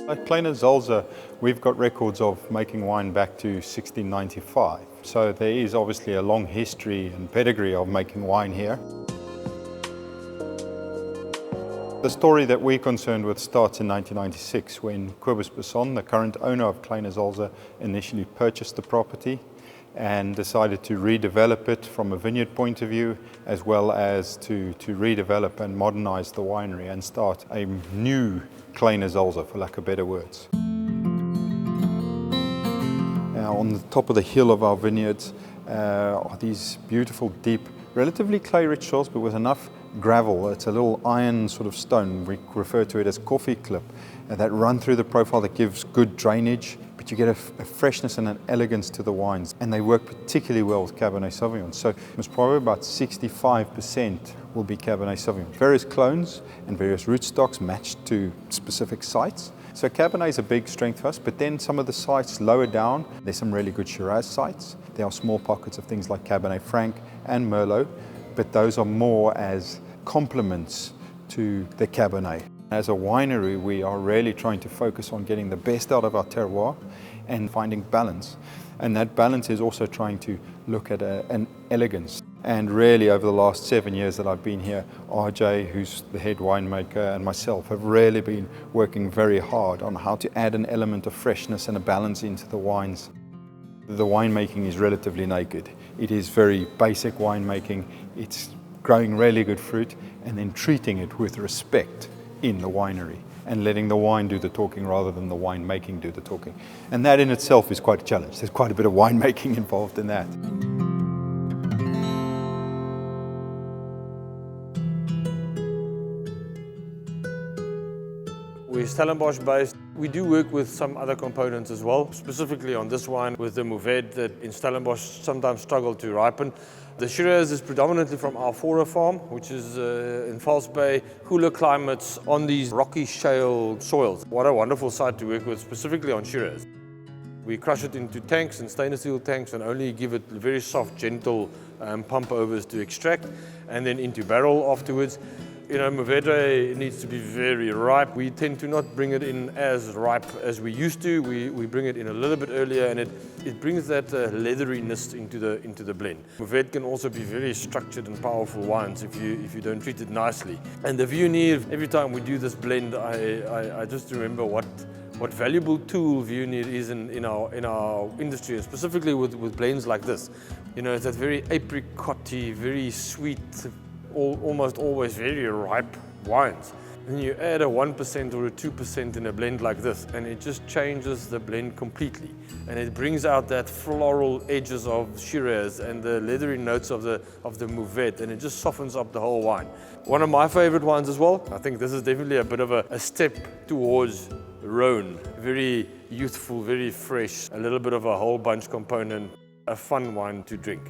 At Kleine Zalze, we've got records of making wine back to 1695. So there is obviously a long history and pedigree of making wine here. The story that we're concerned with starts in 1996 when Cobus Besson, the current owner of Kleine Zalze, initially purchased the property and decided to redevelop it from a vineyard point of view, as well as to redevelop and modernize the winery and start a new Kleine Zalze, for lack of better words. Now, on the top of the hill of our vineyards are these beautiful, deep, relatively clay-rich soils, but with enough gravel. It's a little iron sort of stone. We refer to it as coffee clip, that run through the profile that gives good drainage, but you get a freshness and an elegance to the wines. And they work particularly well with Cabernet Sauvignon. So it's probably about 65% will be Cabernet Sauvignon. Various clones and various rootstocks matched to specific sites. So Cabernet is a big strength for us, but then some of the sites lower down, there's some really good Shiraz sites. There are small pockets of things like Cabernet Franc and Merlot, but those are more as complements to the Cabernet. As a winery, we are really trying to focus on getting the best out of our terroir and finding balance. And that balance is also trying to look at an elegance. And really, over the last 7 years that I've been here, RJ, who's the head winemaker, and myself have really been working very hard on how to add an element of freshness and a balance into the wines. The winemaking is relatively naked. It is very basic winemaking. It's growing really good fruit and then treating it with respect in the winery and letting the wine do the talking rather than the winemaking do the talking. And that in itself is quite a challenge. There's quite a bit of winemaking involved in that. We're Stellenbosch based. We do work with some other components as well, specifically on this wine with the Mourvèdre that in Stellenbosch sometimes struggle to ripen. The Shiraz is predominantly from our Fora farm, which is in False Bay, cooler climates on these rocky shale soils. What a wonderful site to work with, specifically on Shiraz. We crush it into tanks and stainless steel tanks and only give it very soft, gentle pump overs to extract, and then into barrel afterwards. You know, Mourvèdre needs to be very ripe. We tend to not bring it in as ripe as we used to. We bring it in a little bit earlier, and it brings that leatheriness into the blend. Mourvèdre can also be very structured and powerful wines if you don't treat it nicely. And the Viognier, every time we do this blend, I just remember what valuable tool Viognier is in our industry, and specifically with blends like this. You know, it's that very apricot-y, very sweet, almost always very ripe wines. And you add a 1% or a 2% in a blend like this, and it just changes the blend completely. And it brings out that floral edges of Shiraz and the leathery notes of the Mourvèdre, and it just softens up the whole wine. One of my favorite wines as well. I think this is definitely a bit of a step towards Rhone. Very youthful, very fresh, a little bit of a whole bunch component, a fun wine to drink.